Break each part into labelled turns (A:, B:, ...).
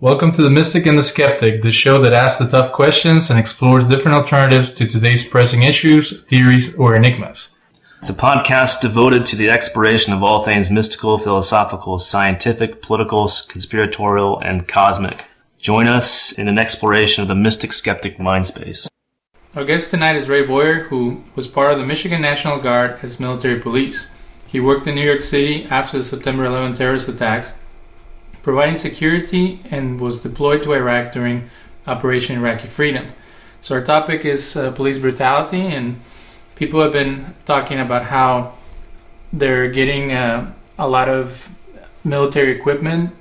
A: Welcome to The Mystic and the Skeptic, the show that asks the tough questions and explores different alternatives to today's pressing issues, theories, or enigmas.
B: It's a podcast devoted to the exploration of all things mystical, philosophical, scientific, political, conspiratorial, and cosmic. Join us in an exploration of the Mystic-Skeptic mind space.
A: Our guest tonight is Ray Bowyer, who was part of the Michigan National Guard as military police. He worked in New York City after the September 11 terrorist attacks, providing security, and was deployed to Iraq during Operation Iraqi Freedom. So our topic is police brutality, and people have been talking about how they're getting a lot of military equipment,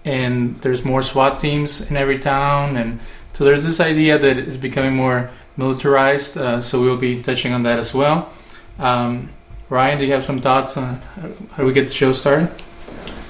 A: and there's more SWAT teams in every town, and so there's this idea that it's becoming more militarized, so we'll be touching on that as well. Ryan, do you have some thoughts on how do we get the show started?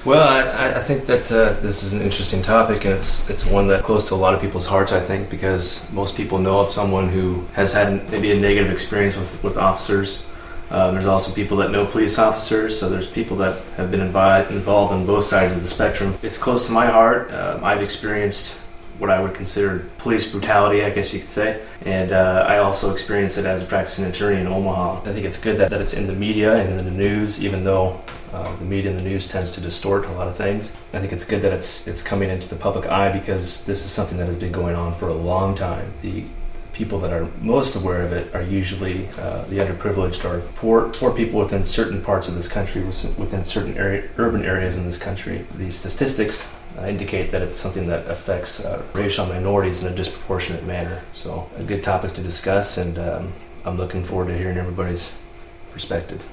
B: Well, I think that this is an interesting topic, and it's one that's close to a lot of people's hearts, I think, because most people know of someone who has had maybe a negative experience with officers. There's also people that know police officers, so there's people that have been involved on both sides of the spectrum. It's close to my heart. I've experienced what I would consider police brutality, I guess you could say, and I also experienced it as a practicing attorney in Omaha. I think it's good that it's in the media and in the news, even though the media and the news tends to distort a lot of things. I think it's good that it's coming into the public eye, because this is something that has been going on for a long time. The people that are most aware of it are usually the underprivileged or poor people within certain parts of this country, within certain urban areas in this country. The statistics indicate that it's something that affects racial minorities in a disproportionate manner. So a good topic to discuss, and I'm looking forward to hearing everybody's perspective.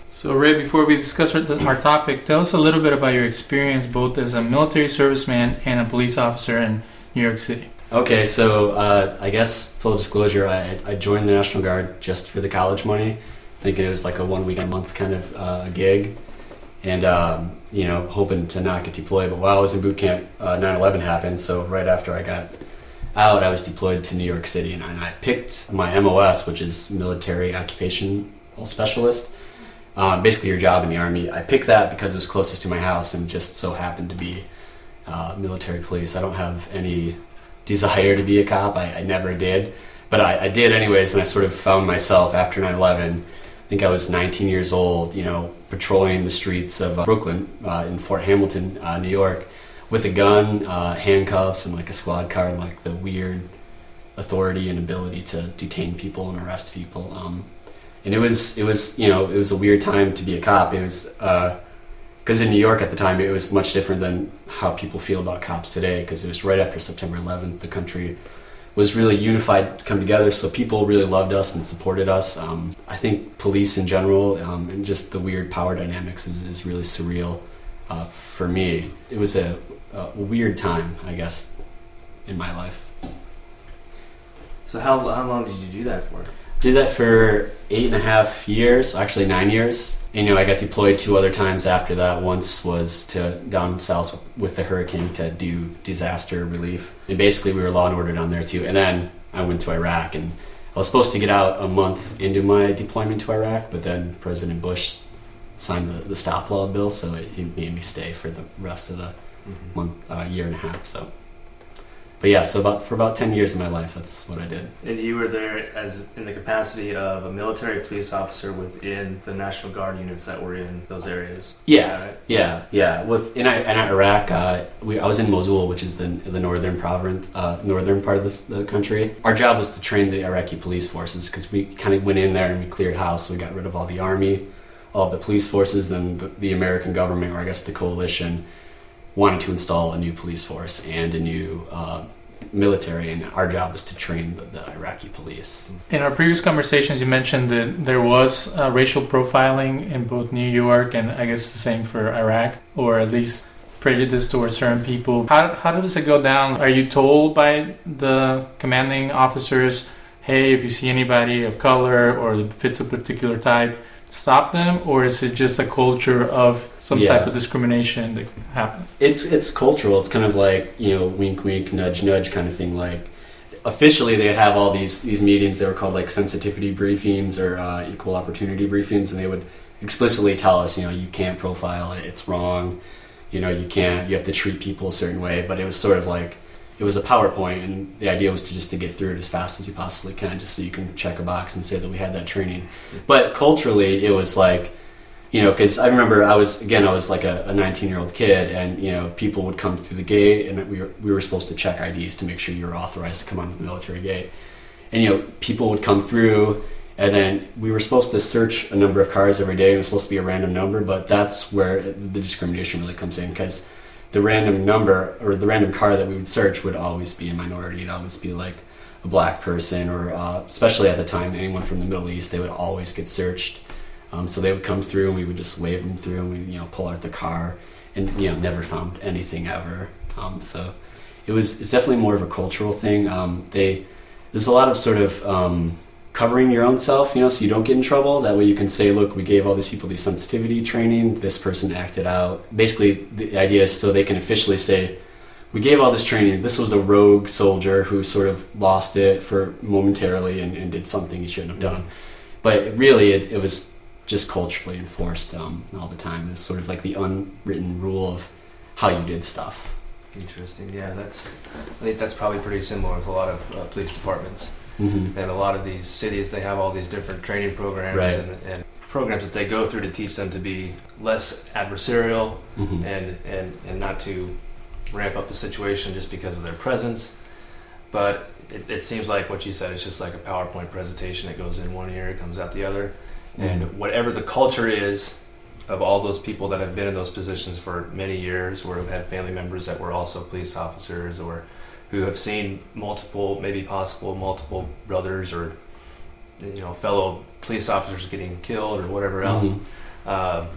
A: So Ray, before we discuss our topic, tell us a little bit about your experience both as a military serviceman and a police officer in New York City.
C: Okay, so I guess full disclosure, I joined the National Guard just for the college money. I think it was like a 1 week a month kind of gig, and hoping to not get deployed. But while I was in boot camp, 9/11 happened. So right after I got out, I was deployed to New York City, and I picked my MOS, which is Military Occupational Specialist. Basically your job in the Army. I picked that because it was closest to my house and just so happened to be military police. I don't have any desire to be a cop. I never did, but I did anyways, and I sort of found myself after 9/11. I think I was 19 years old, patrolling the streets of Brooklyn in Fort Hamilton, New York, with a gun, handcuffs, and like a squad car, and like the weird authority and ability to detain people and arrest people. And it was a weird time to be a cop. It was because in New York at the time, it was much different than how people feel about cops today, because it was right after September 11th. The country was really unified to come together, so people really loved us and supported us. I think police in general, and just the weird power dynamics is really surreal for me. It was a weird time, I guess, in my life.
B: So how long did you do that for?
C: Did that for 8.5 years, actually 9 years. And, I got deployed 2 other times after that. Once was to down south with the hurricane to do disaster relief. And basically we were law and order down there too. And then I went to Iraq, and I was supposed to get out a month into my deployment to Iraq, but then President Bush signed the stop law bill, so he made me stay for the rest of the year and a half. So. But yeah, so for about 10 years of my life, that's what I did.
B: And you were there as in the capacity of a military police officer within the National Guard units that were in those areas.
C: Yeah, right? Yeah. In Iraq, I was in Mosul, which is the northern province, northern part of the country. Our job was to train the Iraqi police forces, because we kind of went in there and we cleared house. So we got rid of all the army, all of the police forces, and the American government, or I guess the coalition, wanted to install a new police force and a new military, and our job was to train the Iraqi police.
A: In our previous conversations, you mentioned that there was racial profiling in both New York and I guess the same for Iraq, or at least prejudice towards certain people. How does it go down? Are you told by the commanding officers, hey, if you see anybody of color or that fits a particular type, stop them, or is it just a culture of some type of discrimination that happens? It's
C: cultural. It's kind of like, wink wink, nudge nudge kind of thing. Like officially they'd have all these meetings. They were called like sensitivity briefings or equal opportunity briefings, and they would explicitly tell us, you can't profile it, it's wrong. you have to treat people a certain way. But it was sort of like, it was a PowerPoint, and the idea was to get through it as fast as you possibly can, just so you can check a box and say that we had that training. But culturally, it was like, because I remember I was like a 19-year-old kid, and people would come through the gate, and we were supposed to check IDs to make sure you were authorized to come onto the military gate. And people would come through, and then we were supposed to search a number of cars every day, and it was supposed to be a random number, but that's where the discrimination really comes in, because the random number or the random car that we would search would always be a minority. It'd always be like a black person, or especially at the time, anyone from the Middle East, they would always get searched. So they would come through, and we would just wave them through, and we pull out the car, and never found anything ever. So it's definitely more of a cultural thing. There's a lot of sort of covering your own self, so you don't get in trouble. That way you can say, look, we gave all these people the sensitivity training, this person acted out. Basically, the idea is so they can officially say, we gave all this training, this was a rogue soldier who sort of lost it for momentarily and did something he shouldn't have done. But really, it was just culturally enforced all the time. It was sort of like the unwritten rule of how you did stuff.
B: Interesting. Yeah, I think that's probably pretty similar with a lot of police departments.
C: Mm-hmm.
B: And a lot of these cities, they have all these different training programs,
C: right,
B: and programs that they go through to teach them to be less adversarial,
C: mm-hmm,
B: and not to ramp up the situation just because of their presence. But it seems like what you said, it's just like a PowerPoint presentation. It goes in one ear, it comes out the other.
C: mm-hmm.
B: And whatever the culture is of all those people that have been in those positions for many years, or have had family members that were also police officers, or who have seen multiple brothers or fellow police officers getting killed or whatever else.
C: Mm-hmm.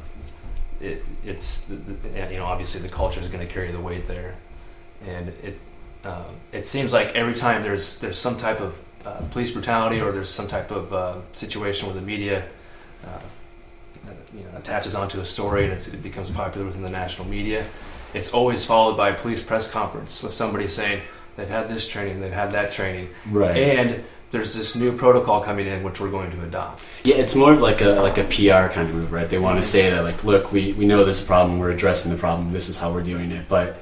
B: It's obviously the culture is going to carry the weight there, and it seems like every time there's some type of police brutality, or there's some type of situation where the media attaches onto a story and it becomes popular within the national media, it's always followed by a police press conference with somebody saying they've had this training, they've had that training,
C: right,
B: and there's this new protocol coming in which we're going to adopt.
C: Yeah, it's more of like a PR kind of move, right? They want to say that, like, look, we know there's a problem, we're addressing the problem, this is how we're doing it. But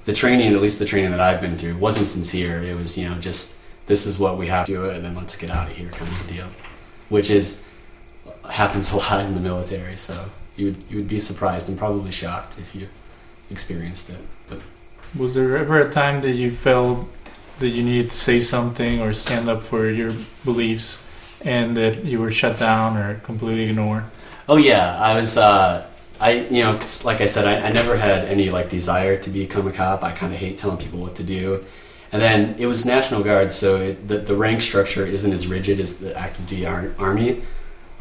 C: the training, at least the training that I've been through, wasn't sincere. It was, just, this is what we have to do, and then let's get out of here kind of a deal. Which happens a lot in the military, so you would be surprised and probably shocked if you experienced it. But
A: was there ever a time that you felt that you needed to say something or stand up for your beliefs, and that you were shut down or completely ignored?
C: Oh yeah, I was. 'Cause like I said, I never had any desire to become a cop. I kind of hate telling people what to do. And then it was National Guard, so the rank structure isn't as rigid as the active duty Army.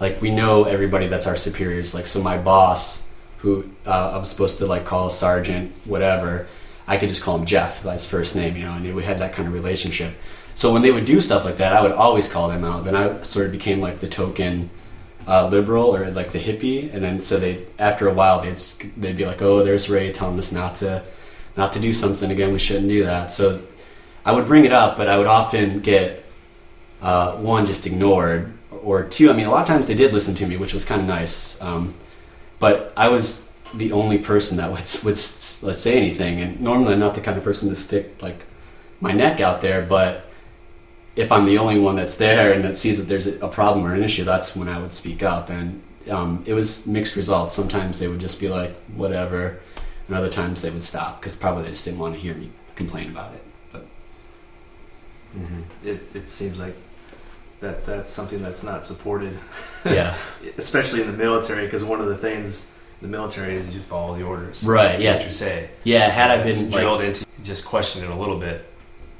C: Like, we know everybody that's our superiors. Like, so my boss, who I was supposed to call sergeant, whatever, I could just call him Jeff by his first name, and we had that kind of relationship. So when they would do stuff like that, I would always call them out. Then I sort of became the token liberal, or the hippie. And then so after a while they'd be like, oh, there's Ray telling us not to do something again. We shouldn't do that. So I would bring it up, but I would often get one, just ignored, or two, a lot of times they did listen to me, which was kind of nice. But I was the only person that would say anything, and normally I'm not the kind of person to stick my neck out there, but if I'm the only one that's there and that sees that there's a problem or an issue, that's when I would speak up. And it was mixed results. Sometimes they would just be like, whatever, and other times they would stop, because probably they just didn't want to hear me complain about it. But
B: it seems like that's something that's not supported.
C: Yeah.
B: Especially in the military, because one of the things in the military is you follow the orders.
C: Right, yeah.
B: What you say.
C: Yeah, had I been
B: drilled into, just question it a little bit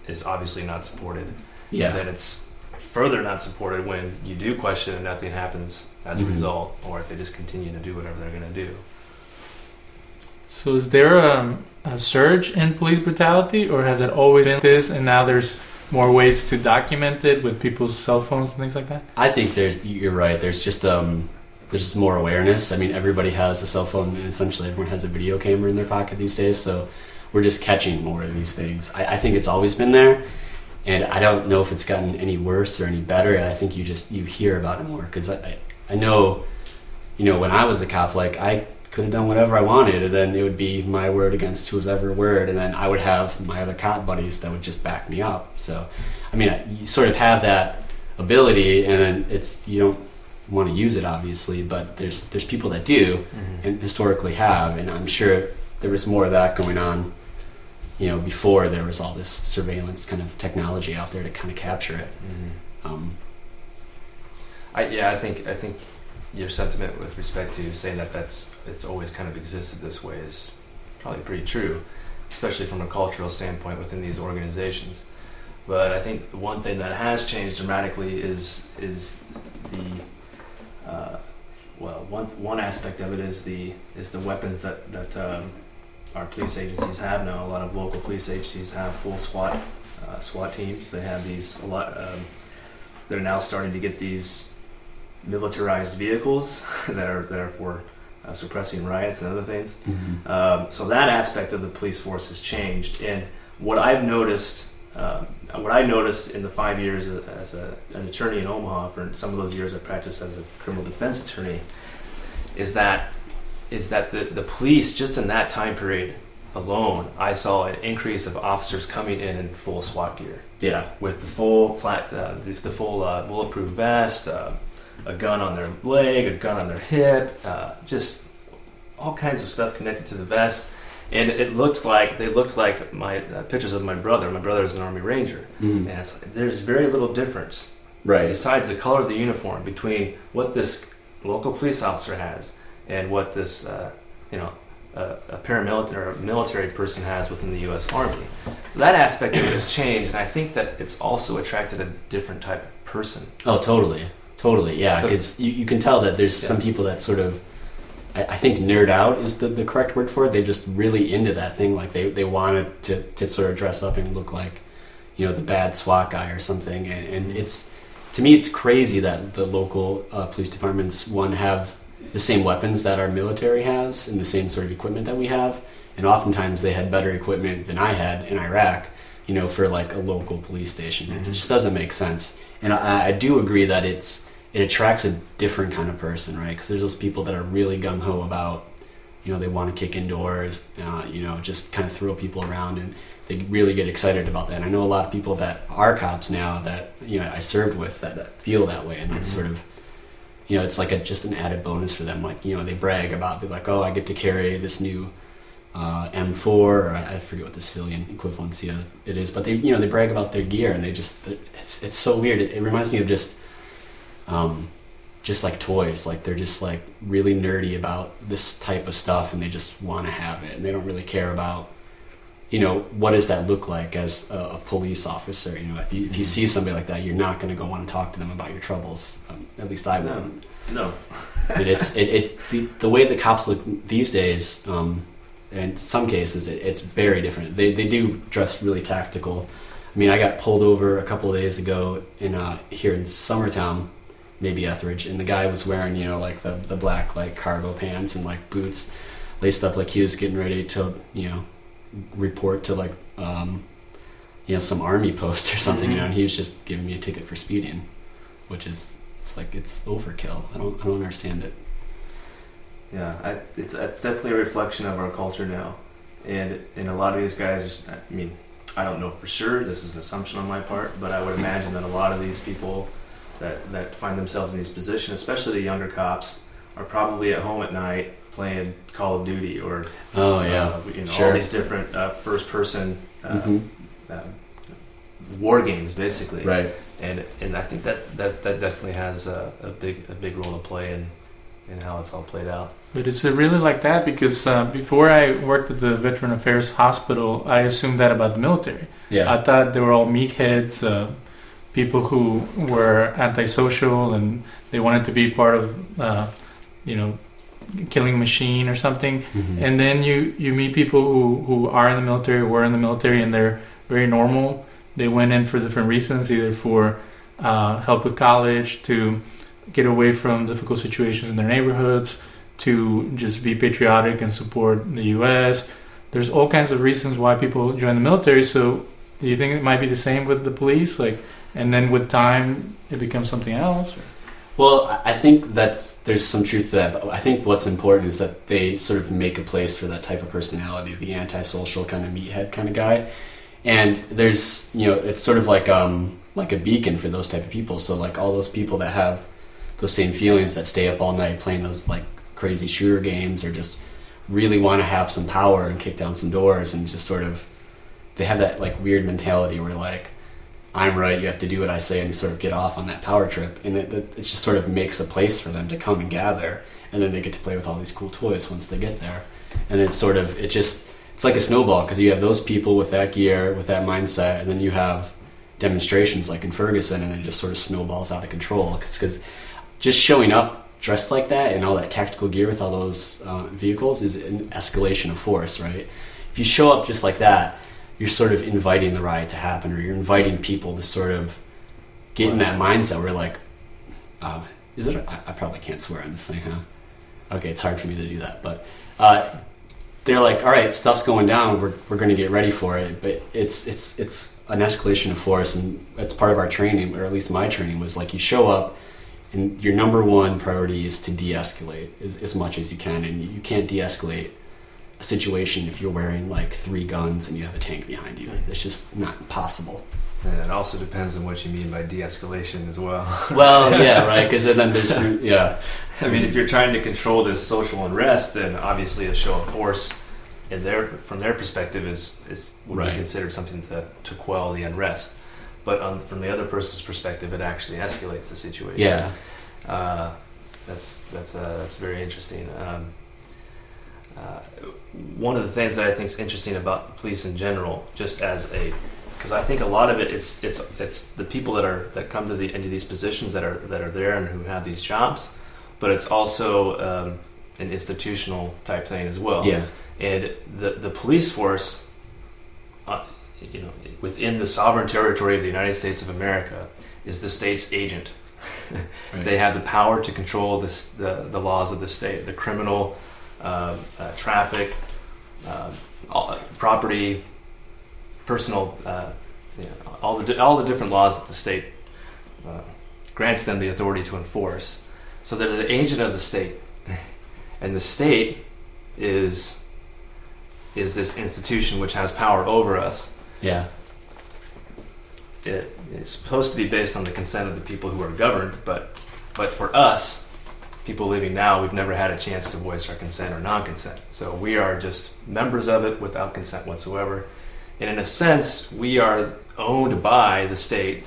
B: is obviously not supported.
C: Yeah.
B: And then it's further not supported when you do question and nothing happens as a result, or if they just continue to do whatever they're going to do.
A: So is there a surge in police brutality, or has it always been this, and now there's more ways to document it with people's cell phones and things like that?
C: I think you're right. There's just more awareness. Everybody has a cell phone, and essentially everyone has a video camera in their pocket these days. So we're just catching more of these things. I think it's always been there, and I don't know if it's gotten any worse or any better. I think you hear about it more, because I know, when I was a cop, I could have done whatever I wanted, and then it would be my word against whoever word, and then I would have my other cop buddies that would just back me up. So, I mean, you sort of have that ability, and then you don't want to use it, obviously, but there's people that do, and historically have, and I'm sure there was more of that going on, before there was all this surveillance kind of technology out there to kind of capture it.
B: I think your sentiment with respect to saying that it's always kind of existed this way is probably pretty true, especially from a cultural standpoint within these organizations. But I think the one thing that has changed dramatically is the one aspect of it is the weapons that our police agencies have now. A lot of local police agencies have full SWAT teams. They have these they're now starting to get these militarized vehicles that are for suppressing riots and other things. So that aspect of the police force has changed. And what I noticed in the 5 years as an attorney in Omaha, for some of those years I practiced as a criminal defense attorney, is that the police, just in that time period alone, I saw an increase of officers coming in full SWAT gear. Yeah, with the full bulletproof vest, a gun on their leg, a gun on their hip, just all kinds of stuff connected to the vest. And they looked like my pictures of my brother. My brother is an Army Ranger, and there's very little difference, right, besides the color of the uniform, between what this local police officer has and what this a paramilitary or a military person has within the U.S. Army. So that aspect of it has changed, and I think that it's also attracted a different type of person. Oh,
C: totally, yeah, because you can tell that there's some people that sort of, I think nerd out is the correct word for it. They're just really into that thing. Like they wanted to sort of dress up and look like, the bad SWAT guy or something. And it's, to me, it's crazy that the local police departments, have the same weapons that our military has and the same sort of equipment that we have. And oftentimes they had better equipment than I had in Iraq, for like a local police station. It just doesn't make sense. And I do agree that it attracts a different kind of person, right? Because there's those people that are really gung-ho about, they want to kick indoors, just kind of throw people around, and they really get excited about that. And I know a lot of people that are cops now that, I served with that feel that way, and that's sort of, it's like just an added bonus for them. Like, they brag about, they're like, oh, I get to carry this new M4, or I forget what the civilian equivalency of it is, but they brag about their gear, and it's so weird. It reminds me of just like toys. Like they're just like really nerdy about this type of stuff, and they just want to have it, and they don't really care about, what does that look like as a police officer. If you see somebody like that, you're not going to go want to talk to them about your troubles. At least I wouldn't. No. But the way the cops look these days, in some cases, it's very different. They do dress really tactical. I mean, I got pulled over a couple of days ago here in Summertown, maybe Etheridge, and the guy was wearing, like the black like cargo pants and like boots, laced up like he was getting ready to, report to like, some army post or something, and he was just giving me a ticket for speeding, which is, it's overkill. I don't understand it.
B: Yeah, it's definitely a reflection of our culture now, and a lot of these guys, I don't know for sure, this is an assumption on my part, but I would imagine that a lot of these people that find themselves in these positions, especially the younger cops, are probably at home at night playing Call of Duty or all these different first-person war games, basically. Right. And I think that definitely has a big role to play in how it's all played out.
A: But is it really like that? Because before I worked at the Veteran Affairs Hospital, I assumed that about the military. Yeah. I thought they were all meatheads, people who were antisocial, and they wanted to be part of, killing machine or something. Mm-hmm. And then you meet people who are in the military, were in the military, and they're very normal. They went in for different reasons, either for help with college, to get away from difficult situations in their neighborhoods, to just be patriotic and support the U.S. There's all kinds of reasons why people join the military. So do you think it might be the same with the police? And then with time, it becomes something else?
C: Well, I think there's some truth to that, but I think what's important is that they sort of make a place for that type of personality, the antisocial kind of meathead kind of guy. And there's, it's sort of like a beacon for those type of people. So like all those people that have those same feelings that stay up all night playing those like crazy shooter games or just really want to have some power and kick down some doors and just sort of, they have that like weird mentality where like, I'm right, you have to do what I say, and sort of get off on that power trip. And it just sort of makes a place for them to come and gather, and then they get to play with all these cool toys once they get there. And it's sort of, it's like a snowball, because you have those people with that gear, with that mindset, and then you have demonstrations like in Ferguson, and it just sort of snowballs out of control. Because just showing up dressed like that and all that tactical gear with all those vehicles is an escalation of force, right? If you show up just like that, you're sort of inviting the riot to happen, or you're inviting people to sort of get in that mindset where like, I probably can't swear on this thing, huh? Okay, it's hard for me to do that, but they're like, all right, stuff's going down, we're going to get ready for it. But it's an escalation of force, and that's part of our training, or at least my training, was like you show up, and your number one priority is to de-escalate as much as you can, and you can't de-escalate a situation if you're wearing like 3 guns and you have a tank behind you. It's just not possible.
B: And it also depends on what you mean by de-escalation as well.
C: Well, yeah, right, because then there's, yeah.
B: I mean, if you're trying to control this social unrest, then obviously a show of force from their perspective would be considered something to quell the unrest. But from the other person's perspective, it actually escalates the situation.
C: Yeah.
B: That's very interesting. One of the things that I think is interesting about the police in general, because I think a lot of it's the people that come into these positions that are there and who have these jobs, but it's also an institutional type thing as well.
C: Yeah.
B: And the police force, within the sovereign territory of the United States of America, is the state's agent. Right. They have the power to control the laws of the state, the criminal, traffic, property, personal, all the different laws that the state grants them the authority to enforce. So they're the agent of the state, and the state is this institution which has power over us.
C: Yeah.
B: It's supposed to be based on the consent of the people who are governed, but for us, people living now, we've never had a chance to voice our consent or non-consent. So we are just members of it without consent whatsoever. And in a sense, we are owned by the state,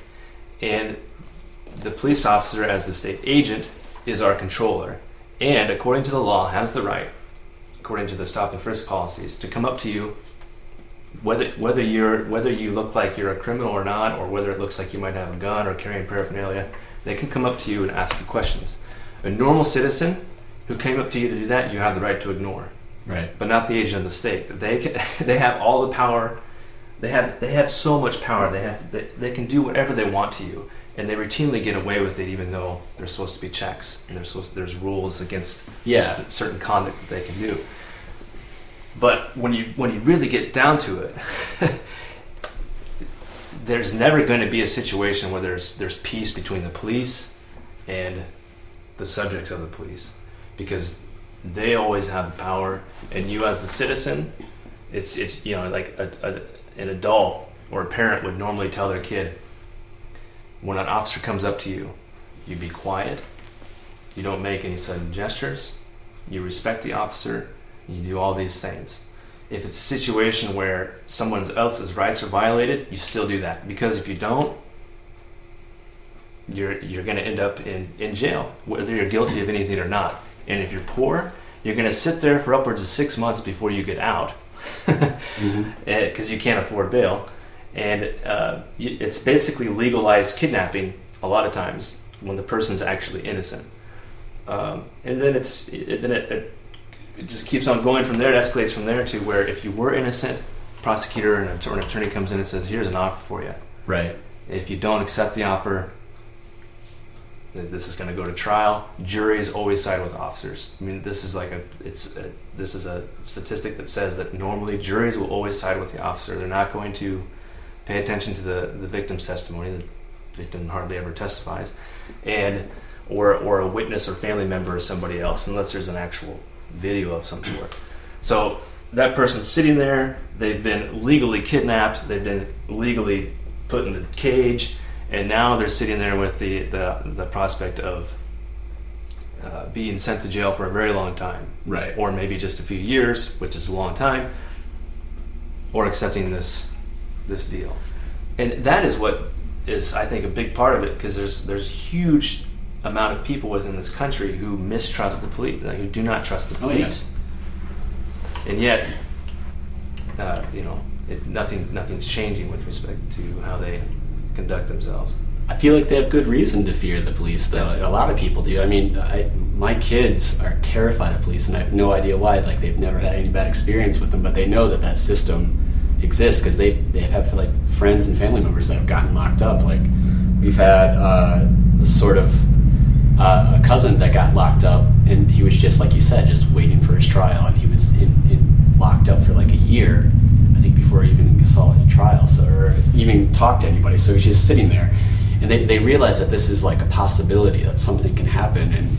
B: and the police officer, as the state agent, is our controller. And according to the law, has the right, according to the stop and frisk policies, to come up to you, whether you look like you're a criminal or not, or whether it looks like you might have a gun or carrying paraphernalia. They can come up to you and ask you questions. A normal citizen who came up to you to do that, you have the right to ignore.
C: Right.
B: But not the agent of the state. They have all the power. They have so much power. They can do whatever they want to you, and they routinely get away with it, even though there's supposed to be checks and there's rules against certain conduct that they can do. But when you really get down to it, there's never going to be a situation where there's peace between the police and the subjects of the police, because they always have the power, and you as the citizen, it's like an adult or a parent would normally tell their kid, when an officer comes up to you, you be quiet, you don't make any sudden gestures, you respect the officer, and you do all these things. If it's a situation where someone else's rights are violated, you still do that, because if you don't, you're going to end up in jail, whether you're guilty of anything or not. And if you're poor, you're going to sit there for upwards of 6 months before you get out, because you can't afford bail. And it's basically legalized kidnapping a lot of times when the person's actually innocent. And then it just keeps on going from there. It escalates from there to where if you were innocent, prosecutor and an attorney comes in and says, "Here's an offer for you." Right. If you don't accept the offer, this is going to go to trial. Juries always side with officers. I mean, this is a statistic that says that normally juries will always side with the officer. They're not going to pay attention to the victim's testimony. The victim hardly ever testifies. And or a witness or family member of somebody else, unless there's an actual video of some sort. So that person's sitting there, they've been legally kidnapped, they've been legally put in the cage, and now they're sitting there with the prospect of being sent to jail for a very long time.
C: Right.
B: Or maybe just a few years, which is a long time, or accepting this deal. And that is what is, I think, a big part of it, because there's huge amount of people within this country who mistrust the police, who do not trust the police. And yet, nothing's changing with respect to how they conduct themselves.
C: I feel like they have good reason to fear the police, though. A lot of people do. I mean, my kids are terrified of police, and I have no idea why. Like, they've never had any bad experience with them, but they know that system exists because they have like friends and family members that have gotten locked up. Like, we've had a cousin that got locked up, and he was just like you said, just waiting for his trial, and he was locked up for like a year, I think, before he even saw a trial, or even talked to anybody. So he's just sitting there, and they realize that this is like a possibility, that something can happen. And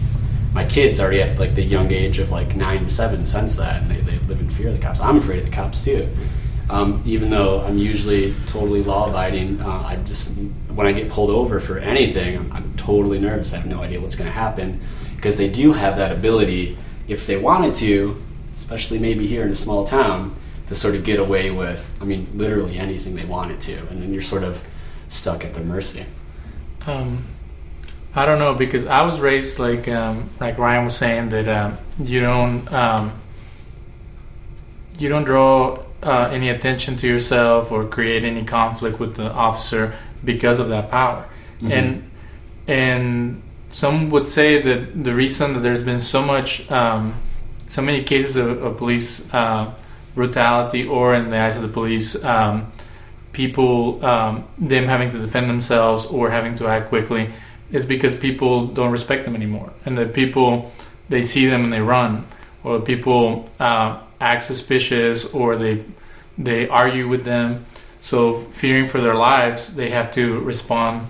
C: my kids already at like the young age of like 9 and 7 sense that, and they live in fear of the cops. I'm afraid of the cops too. Even though I'm usually totally law-abiding, when I get pulled over for anything, I'm totally nervous. I have no idea what's going to happen, because they do have that ability, if they wanted to, especially maybe here in a small town, to sort of get away with, literally anything they wanted to, and then you're sort of stuck at their mercy.
A: I don't know, because I was raised like Ryan was saying, that you don't draw any attention to yourself or create any conflict with the officer because of that power. Mm-hmm. And some would say that the reason that there's been so many cases of police brutality, or in the eyes of the police, people them having to defend themselves or having to act quickly, is because people don't respect them anymore, and that people, they see them and they run, or people act suspicious, or they argue with them. So fearing for their lives, they have to respond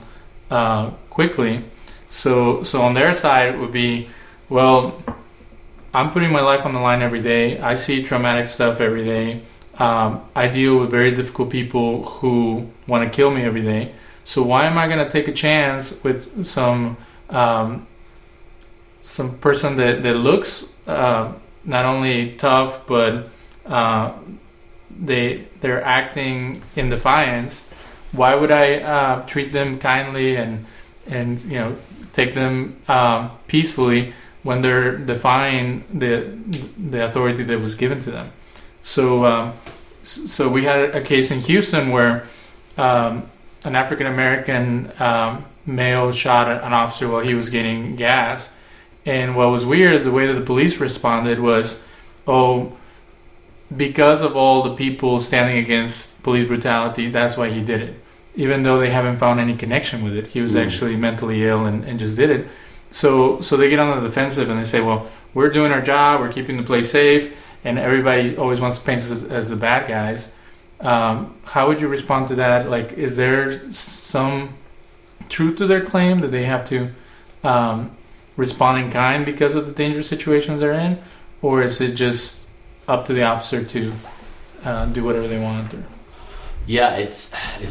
A: quickly. So on their side, it would be, well, I'm putting my life on the line every day. I see traumatic stuff every day. I deal with very difficult people who want to kill me every day. So why am I going to take a chance with some person that looks not only tough, but they're acting in defiance? Why would I treat them kindly and take them peacefully when they're defying the authority that was given to them? So we had a case in Houston where an African American male shot an officer while he was getting gas. And what was weird is the way that the police responded was, because of all the people standing against police brutality, that's why he did it. Even though they haven't found any connection with it. He was actually mentally ill and just did it. So they get on the defensive and they say, well, we're doing our job, we're keeping the place safe, and everybody always wants to paint us as the bad guys. How would you respond to that? Like, is there some truth to their claim that they have to respond in kind because of the dangerous situations they're in? Or is it just up to the officer to do whatever they want to?
C: Yeah, it's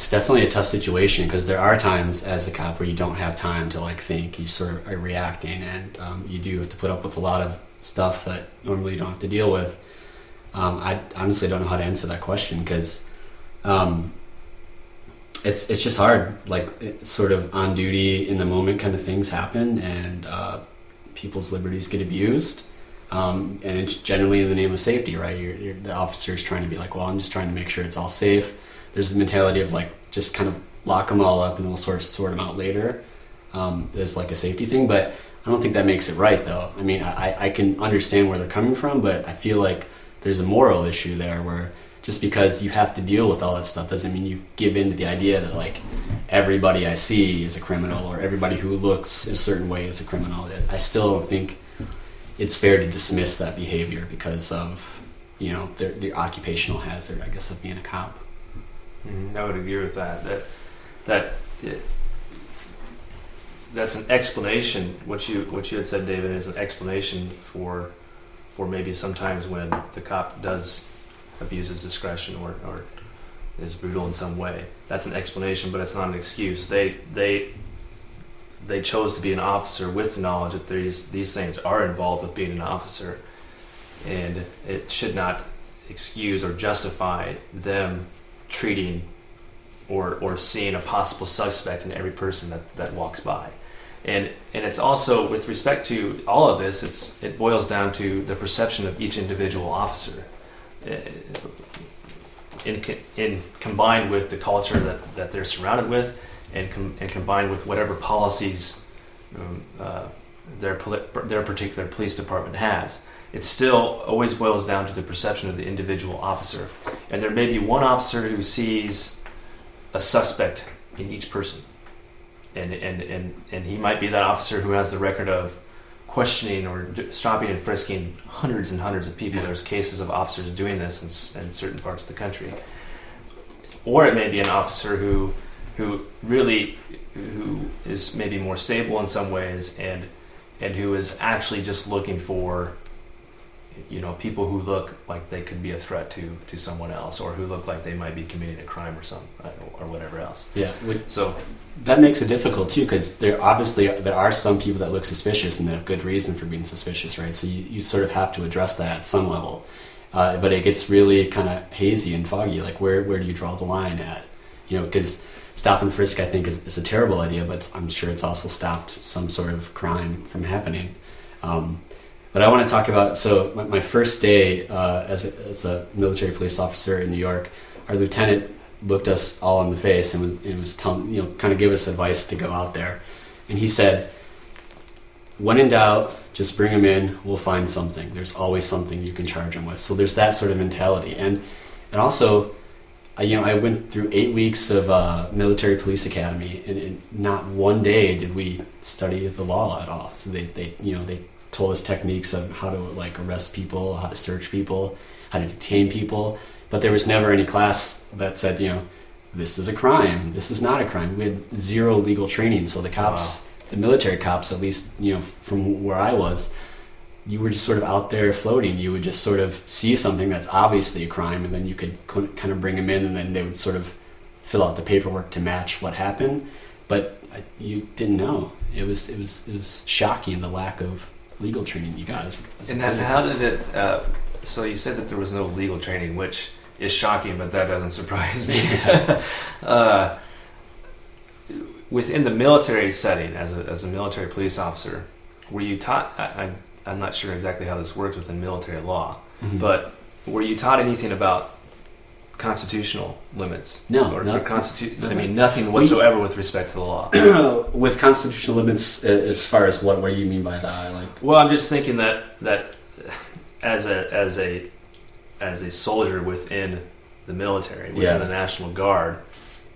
C: definitely a tough situation, because there are times as a cop where you don't have time to think. You sort of are reacting, and you do have to put up with a lot of stuff that normally you don't have to deal with. I honestly don't know how to answer that question, because it's just hard. It's sort of on duty in the moment kind of things happen, and people's liberties get abused. And it's generally in the name of safety, right? The officer's trying to be like, well, I'm just trying to make sure it's all safe. There's the mentality of just kind of lock them all up and we'll sort them out later. As a safety thing, but I don't think that makes it right, though. I can understand where they're coming from, but I feel like there's a moral issue there, where just because you have to deal with all that stuff doesn't mean you give in to the idea that everybody I see is a criminal, or everybody who looks a certain way is a criminal. I still don't think it's fair to dismiss that behavior because of the occupational hazard, I guess, of being a cop.
B: I would agree with that. That that's an explanation. What you had said, David, is an explanation for maybe sometimes when the cop does abuse his discretion or is brutal in some way. That's an explanation, but it's not an excuse. They chose to be an officer with the knowledge that these things are involved with being an officer, and it should not excuse or justify them treating or seeing a possible suspect in every person that walks by. And it's also, with respect to all of this, it boils down to the perception of each individual officer, in combined with the culture that they're surrounded with, and combined with whatever policies their particular police department has. It still always boils down to the perception of the individual officer. And there may be one officer who sees a suspect in each person. And he might be that officer who has the record of questioning or stopping and frisking hundreds and hundreds of people. There's cases of officers doing this in certain parts of the country. Or it may be an officer who is maybe more stable in some ways and who is actually just looking for, people who look like they could be a threat to someone else, or who look like they might be committing a crime or whatever else.
C: Yeah.
B: So
C: that makes it difficult too, because there are some people that look suspicious and they have good reason for being suspicious, right? So you sort of have to address that at some level, but it gets really kind of hazy and foggy. Like where do you draw the line at? Because stop and frisk, I think, is a terrible idea, but I'm sure it's also stopped some sort of crime from happening. But I want to talk about, so my first day as a military police officer in New York, our lieutenant looked us all in the face and was telling, kind of give us advice to go out there. And he said, when in doubt, just bring them in, we'll find something. There's always something you can charge them with. So there's that sort of mentality. And also, I went through 8 weeks of military police academy, and not one day did we study the law at all. So they told us techniques of how to arrest people, how to search people, how to detain people, but there was never any class that said, this is a crime, this is not a crime. We had zero legal training. So the cops, the military cops, at least, from where I was, you were just sort of out there floating. You would just sort of see something that's obviously a crime, and then you could kind of bring them in, and then they would sort of fill out the paperwork to match what happened. But you didn't know. It was shocking, the lack of legal training you got as a police.
B: How did it? So you said that there was no legal training, which is shocking, but that doesn't surprise me. Within the military setting, as a military police officer, were you taught? I'm not sure exactly how this works within military law, but were you taught anything about constitutional limits?
C: No,
B: nothing whatsoever with respect to the law.
C: With constitutional limits, as far as what do you mean by that?
B: Well, I'm just thinking that as a soldier within the military, within the National Guard,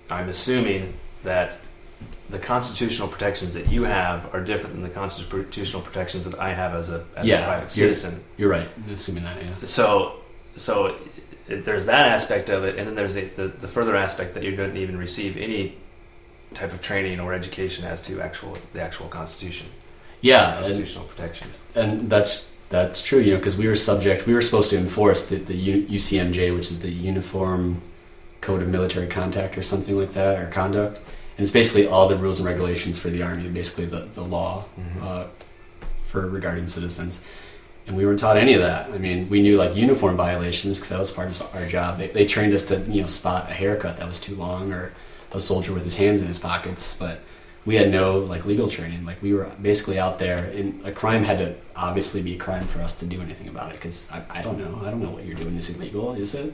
B: I'm assuming that the constitutional protections that you have are different than the constitutional protections that I have as a private citizen.
C: You're right. I'm assuming that, yeah.
B: So there's that aspect of it, and then there's the further aspect that you don't even receive any type of training or education as to the actual Constitution.
C: Yeah,
B: constitutional protections.
C: And that's true, because we were supposed to enforce the UCMJ, which is the Uniform Code of Military Conduct or something like that, or conduct. And it's basically all the rules and regulations for the Army, basically the law for regarding citizens. And we weren't taught any of that. I mean, we knew uniform violations because that was part of our job. They trained us to spot a haircut that was too long, or a soldier with his hands in his pockets. But we had no legal training. We were basically out there, and a crime had to obviously be a crime for us to do anything about it. Because I don't know what you're doing is illegal, is it?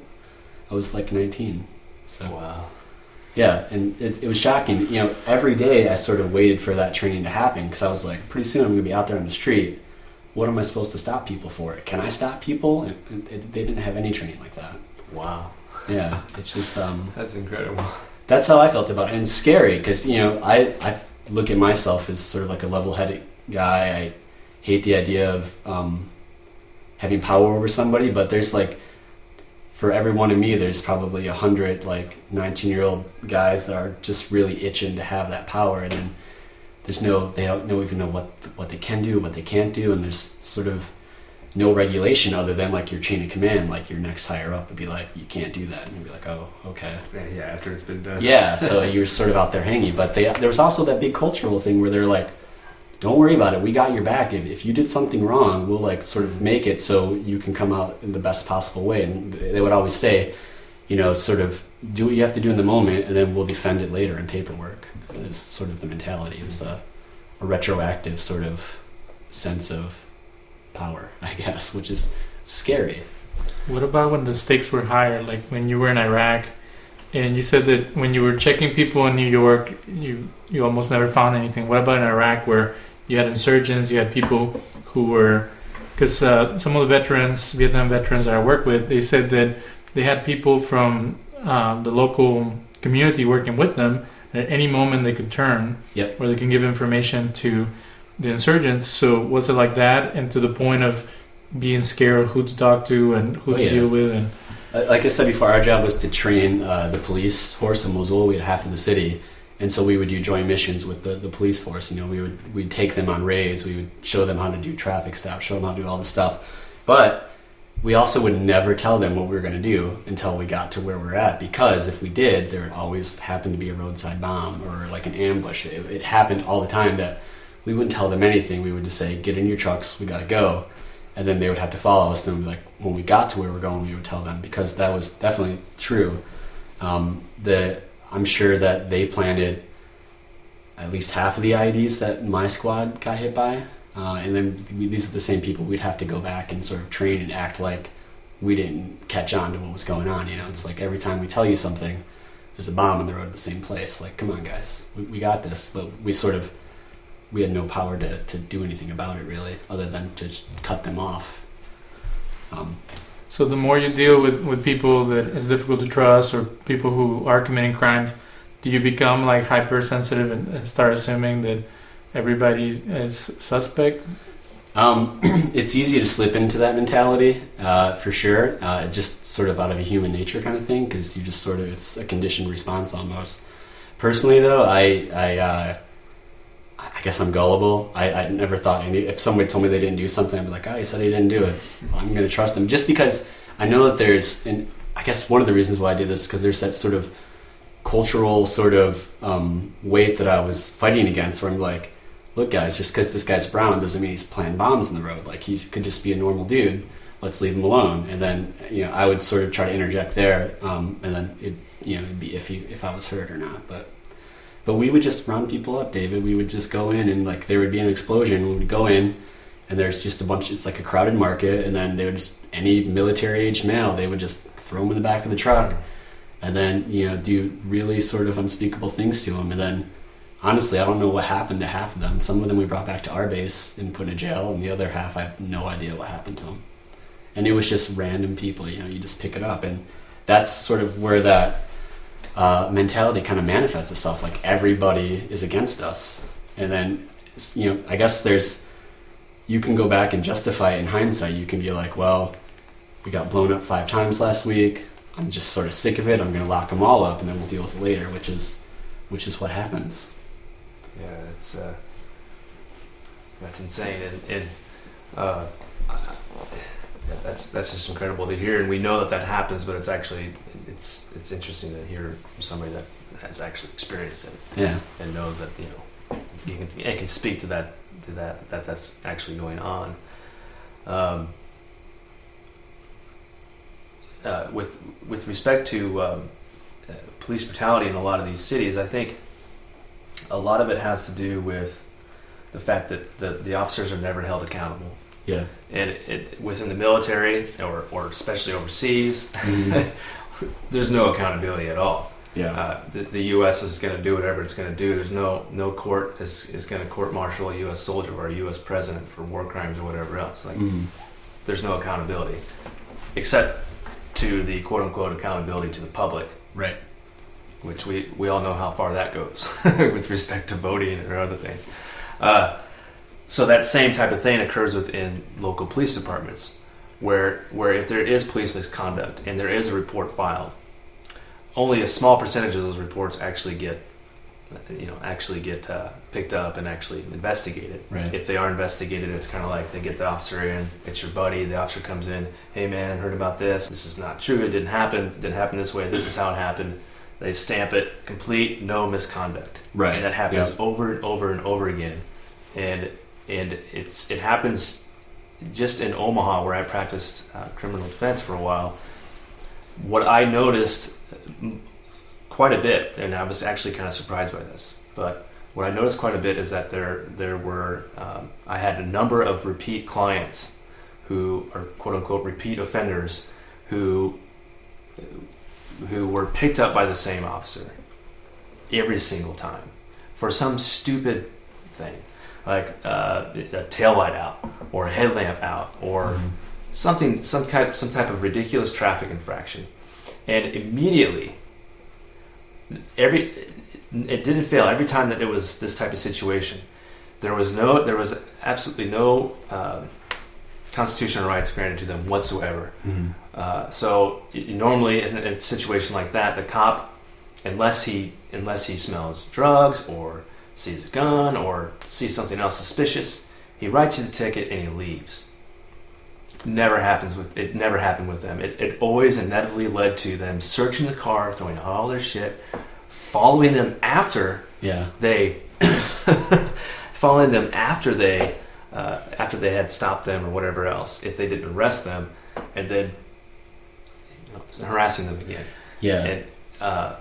C: I was 19. So
B: wow.
C: Yeah, and it was shocking. Every day I sort of waited for that training to happen, because I was pretty soon I'm going to be out there on the street. What am I supposed to stop people for? Can I stop people? And they didn't have any training like that.
B: Wow.
C: Yeah, it's just...
B: that's incredible.
C: That's how I felt about it. And it's scary, because, I look at myself as sort of a level-headed guy. I hate the idea of having power over somebody, but there's for every one of me, there's probably 100 19-year-old guys that are just really itching to have that power. And then they don't even know what they can do, what they can't do, and there's sort of no regulation other than like your chain of command, like your next higher up would be like, you can't do that, and you'd be like, oh, okay.
B: Yeah, after it's been done.
C: Yeah, so you're sort of out there hanging. But there was also that big cultural thing where they're like, don't worry about it, we got your back. If you did something wrong, we'll like sort of make it so you can come out in the best possible way. And they would always say, sort of do what you have to do in the moment, and then we'll defend it later in paperwork. Is sort of the mentality. It's a retroactive sort of sense of power, I guess, which is scary.
A: What about when the stakes were higher, like when you were in Iraq, and you said that when you were checking people in New York, you almost never found anything? What about in Iraq, where you had insurgents, you had people who were, because some of the Vietnam veterans that I work with, they said that they had people from the local community working with them. At any moment they could turn,
C: yep,
A: or they can give information to the insurgents. So was it like that, and to the point of being scared of who to talk to and who to deal with? And
C: like I said before, our job was to train the police force in Mosul. We had half of the city, and so we would do joint missions with the police force. We'd take them on raids. We would show them how to do traffic stops, show them how to do all this stuff. But we also would never tell them what we were going to do until we got to where we're at, because if we did, there would always happen to be a roadside bomb or like an ambush. It happened all the time that we wouldn't tell them anything. We would just say, get in your trucks, we got to go. And then they would have to follow us. Then when we got to where we're going, we would tell them, because that was definitely true. I'm sure that they planted at least half of the IEDs that my squad got hit by. And then these are the same people we'd have to go back and sort of train and act like we didn't catch on to what was going on. It's like every time we tell you something, there's a bomb on the road at the same place. Like, come on, guys, we got this. But we had no power to do anything about it, really, other than to just cut them off.
A: So the more you deal with people that it's difficult to trust, or people who are committing crimes, do you become like hypersensitive and start assuming that everybody is suspect?
C: It's easy to slip into that mentality, for sure. Just sort of out of a human nature kind of thing, because you just sort of, it's a conditioned response almost. Personally, though, I guess I'm gullible. I never thought if somebody told me they didn't do something, I'd be like, oh, he said he didn't do it. Well, I'm going to trust him, just because I know that there's, and I guess one of the reasons why I do this is because there's that sort of cultural sort of weight that I was fighting against, where I'm like, look, guys, just because this guy's brown doesn't mean he's planting bombs in the road. Like, he could just be a normal dude. Let's leave him alone. And then, I would sort of try to interject there, and then it'd be iffy if I was hurt or not. But we would just round people up, David. We would just go in, and like there would be an explosion. We would go in, and there's just a bunch. It's like a crowded market, and then they would just, any military-age male, they would just throw him in the back of the truck, and then do really sort of unspeakable things to him. And then, honestly, I don't know what happened to half of them. Some of them we brought back to our base and put in jail, and the other half, I have no idea what happened to them. And it was just random people. You just pick it up, and that's sort of where that mentality kind of manifests itself. Like, everybody is against us, and then I guess you can go back and justify it in hindsight. You can be like, well, we got blown up 5 times last week. I'm just sort of sick of it. I'm going to lock them all up, and then we'll deal with it later, which is what happens.
B: Yeah, that's insane, and that's just incredible to hear. And we know that happens, but it's actually it's interesting to hear from somebody that has actually experienced it, and knows that and can speak to that's actually going on. With respect to police brutality in a lot of these cities, I think a lot of it has to do with the fact that the officers are never held accountable.
C: Yeah.
B: And within the military, or especially overseas, there's no accountability at all.
C: Yeah.
B: The U.S. is going to do whatever it's going to do. There's no court is going to court-martial a U.S. soldier or a U.S. president for war crimes or whatever else. There's no accountability, except to the quote-unquote accountability to the public.
C: Right.
B: Which we all know how far that goes with respect to voting or other things. So that same type of thing occurs within local police departments, where if there is police misconduct and there is a report filed, only a small percentage of those reports actually get actually get picked up and actually investigated.
C: Right.
B: If they are investigated, it's kind of like they get the officer in, it's your buddy, the officer comes in, hey man, heard about this, this is not true, it didn't happen this way, this is how it happened. They stamp it, complete, no misconduct.
C: Right.
B: And that happens
C: Yep.
B: over and over and over again. And it happens just in Omaha, where I practiced criminal defense for a while. What I noticed quite a bit, and I was actually kind of surprised by this, but what I noticed quite a bit is that there were I had a number of repeat clients who are quote unquote repeat offenders who were picked up by the same officer every single time for some stupid thing, like a taillight out or a headlamp out or some type of ridiculous traffic infraction, and immediately it didn't fail every time that it was this type of situation. There was absolutely no constitutional rights granted to them whatsoever. So normally in a situation like that, the cop, unless he smells drugs or sees a gun or sees something else suspicious, he writes you the ticket and he leaves. It never happened with them. It always inevitably led to them searching the car, throwing all their shit, following them after they had stopped them or whatever else, if they didn't arrest them, and then harassing them again. And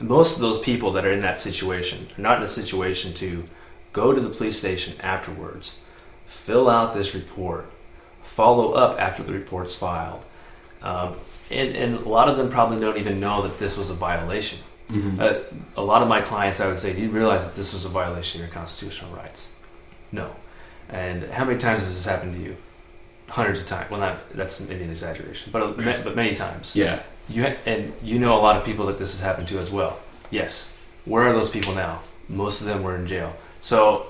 B: most of those people that are in that situation are not in a situation to go to the police station afterwards, fill out this report, follow up after the report's filed, and a lot of them probably don't even know that this was a violation. A lot of my clients, I would say, do you realize that this was a violation of your constitutional rights? No. And how many times has this happened to you? Hundreds of times. Well, that's maybe an exaggeration, but many times.
C: Yeah.
B: You know a lot of people that this has happened to as well. Yes. Where are those people now? Most of them were in jail. So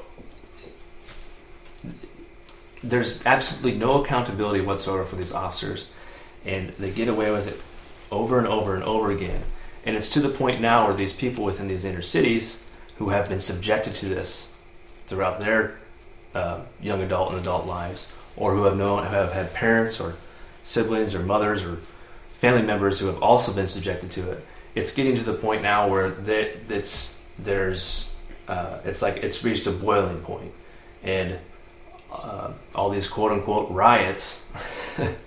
B: there's absolutely no accountability whatsoever for these officers, and they get away with it over and over and over again. And it's to the point now where these people within these inner cities who have been subjected to this throughout their young adult and adult lives, or who have had parents or siblings or mothers or family members who have also been subjected to it, it's getting to the point now where it's like it's reached a boiling point, and all these quote-unquote riots,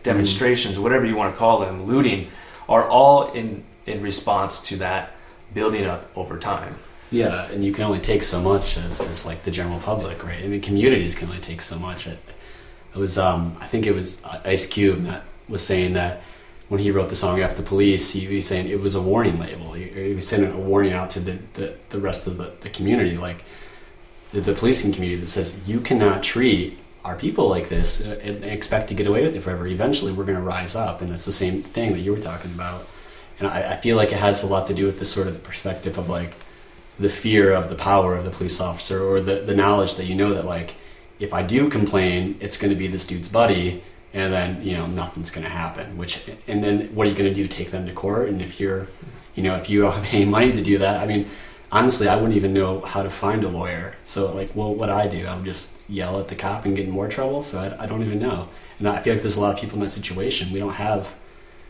B: demonstrations, whatever you want to call them, looting, are all in response to that building up over time.
C: Yeah, and you can only take so much as like the general public, right? I mean, communities can only take so much. It was, I think it was Ice Cube that was saying that when he wrote the song F the Police, he was saying it was a warning label. He was sending a warning out to the rest of the community, like the policing community, that says you cannot treat our people like this and expect to get away with it forever. Eventually we're going to rise up, and it's the same thing that you were talking about. And I feel like it has a lot to do with this sort of perspective of like the fear of the power of the police officer, or the knowledge that that like if I do complain, it's going to be this dude's buddy, and then nothing's going to happen. And then what are you going to do? Take them to court? And if you don't have any money to do that, I mean, honestly, I wouldn't even know how to find a lawyer. So like, well, what I do, I would just yell at the cop and get in more trouble. So I don't even know. And I feel like there's a lot of people in that situation.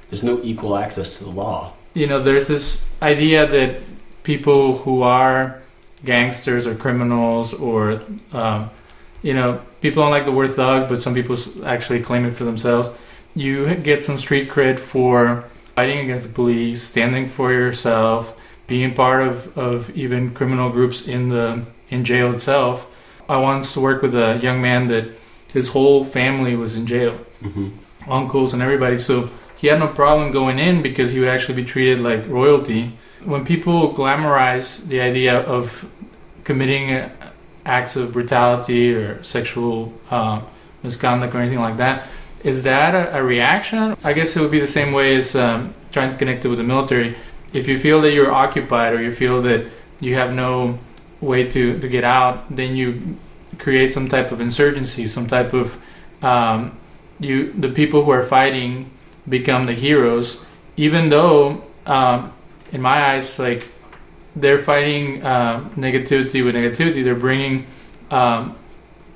C: There's no equal access to the law.
A: There's this idea that people who are gangsters or criminals or, people don't like the word thug, but some people actually claim it for themselves. You get some street cred for fighting against the police, standing for yourself, being part of even criminal groups in jail itself. I once worked with a young man that his whole family was in jail, uncles and everybody. So he had no problem going in because he would actually be treated like royalty. When people glamorize the idea of committing acts of brutality or sexual misconduct or anything like that, is that a reaction? I guess it would be the same way as trying to connect it with the military. If you feel that you're occupied or you feel that you have no way to get out, then you create some type of insurgency, some type of the people who are fighting become the heroes, even though in my eyes, like, they're fighting negativity with negativity. They're bringing.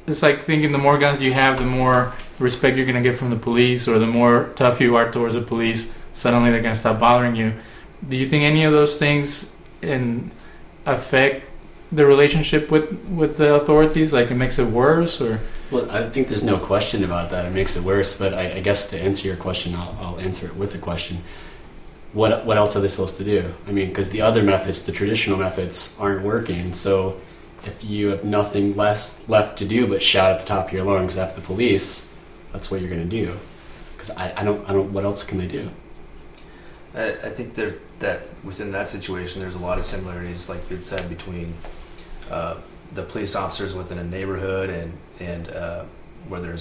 A: It's like thinking the more guns you have, the more respect you're going to get from the police, or the more tough you are towards the police. Suddenly, they're going to stop bothering you. Do you think any of those things affect the relationship with the authorities? Like, it makes it worse, or?
C: Well, I think there's no question about that. It makes it worse. But I guess to answer your question, I'll answer it with a question. What else are they supposed to do? I mean, because the other methods, the traditional methods, aren't working. So if you have nothing left to do but shout at the top of your lungs at the police, that's what you're going to do. Because I don't. What else can they do?
B: I think that within that situation, there's a lot of similarities, like you had said, between the police officers within a neighborhood and where there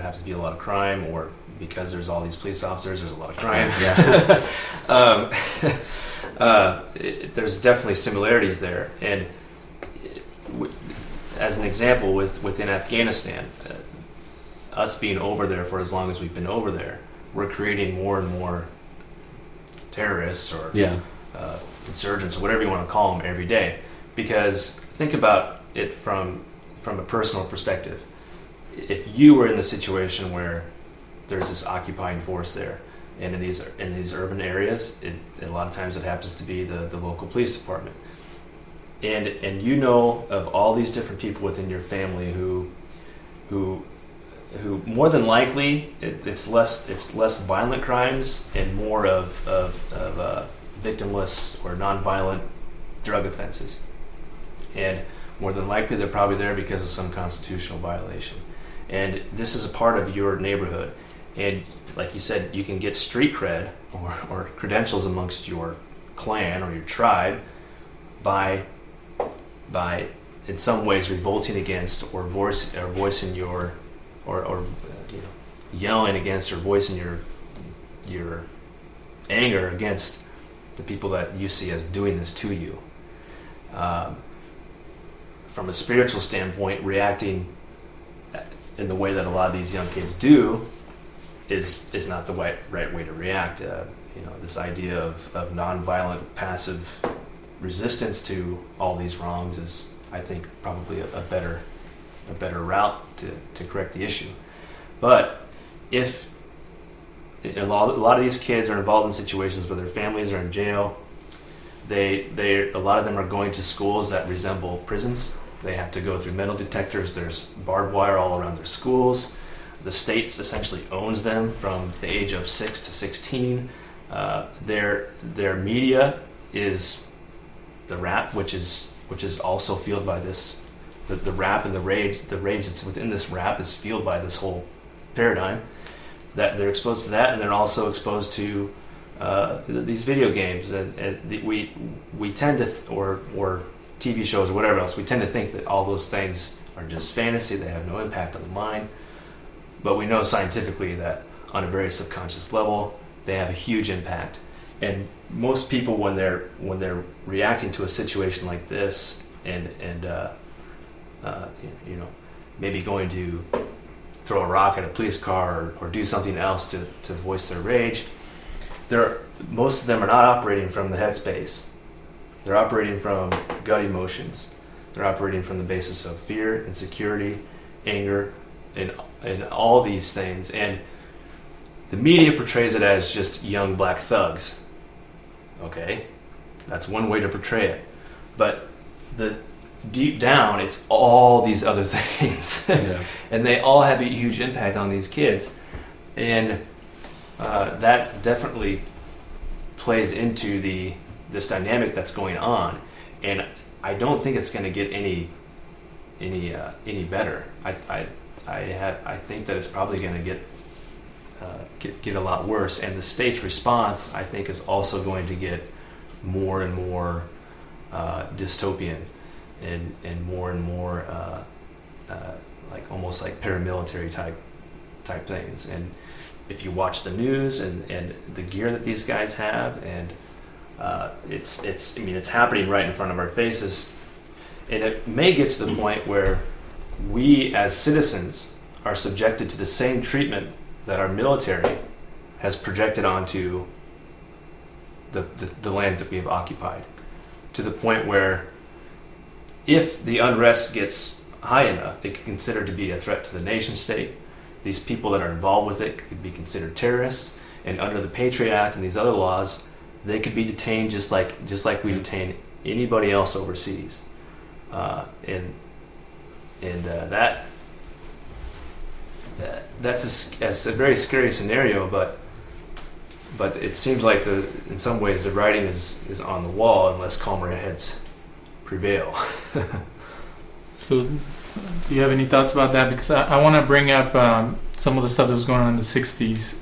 B: happens to be a lot of crime, or because there's all these police officers, there's a lot of crime. Yeah. There's definitely similarities there, and as an example, within Afghanistan, us being over there for as long as we've been over there, we're creating more and more terrorists or insurgents, or whatever you want to call them, every day. Because think about it from a personal perspective. If you were in the situation where there's this occupying force there, and in these urban areas, a lot of times it happens to be the local police department, and you know of all these different people within your family who more than likely it's less violent crimes and more of victimless or non-violent drug offenses, and more than likely they're probably there because of some constitutional violation. And this is a part of your neighborhood, and like you said, you can get street cred or credentials amongst your clan or your tribe by in some ways revolting against or voicing your or yelling against or voicing your anger against the people that you see as doing this to you. From a spiritual standpoint, reacting in the way that a lot of these young kids do is not the right way to react. This idea of nonviolent, passive resistance to all these wrongs is, I think, probably a better route to correct the issue. But if a lot of these kids are involved in situations where their families are in jail, a lot of them are going to schools that resemble prisons. They have to go through metal detectors. There's barbed wire all around their schools. The state essentially owns them from the age of 6 to 16. Their media is the rap, which is also fueled by this. The rap and the rage that's within this rap is fueled by this whole paradigm. That they're exposed to that, and they're also exposed to these video games. We tend to, or TV shows or whatever else, we tend to think that all those things are just fantasy. They have no impact on the mind. But we know scientifically that on a very subconscious level, they have a huge impact. And most people, when they're reacting to a situation like this, and maybe going to throw a rock at a police car or do something else to voice their rage, most of them are not operating from the headspace. They're operating from gut emotions. They're operating from the basis of fear, insecurity, anger, and all these things. And the media portrays it as just young black thugs. Okay, that's one way to portray it. But deep down, it's all these other things. Yeah. And they all have a huge impact on these kids. And that definitely plays into this dynamic that's going on. And I don't think it's going to get any better. I think that it's probably going to get a lot worse. And the state's response, I think, is also going to get more and more dystopian and more like almost like paramilitary type things. And if you watch the news and the gear that these guys have, and it's happening right in front of our faces, and it may get to the point where we as citizens are subjected to the same treatment that our military has projected onto the lands that we have occupied. to the point where if the unrest gets high enough, it could be considered to be a threat to the nation state. These people that are involved with it could be considered terrorists, and under the Patriot Act and these other laws, they could be detained just like we detain anybody else overseas. That's a very scary scenario, but it seems like in some ways the writing is on the wall unless calmer heads prevail.
A: So, do you have any thoughts about that? Because I want to bring up some of the stuff that was going on in the 60s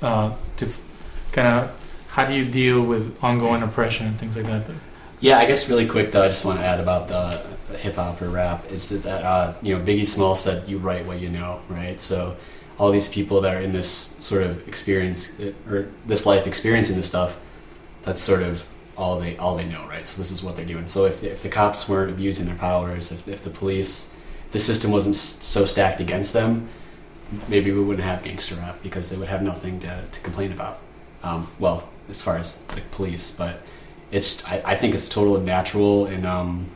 A: to kind of, how do you deal with ongoing oppression and things like that?
C: Yeah, I guess really quick though, I just want to add about the hip hop or rap is that Biggie Smalls said, "You write what you know," right? So all these people that are in this sort of experience or this life experiencing this stuff, that's sort of all they know, right? So this is what they're doing. So if the cops weren't abusing their powers, if the police, if the system wasn't so stacked against them, maybe we wouldn't have gangster rap because they would have nothing to complain about. Well, as far as the police, but I think it's a total natural and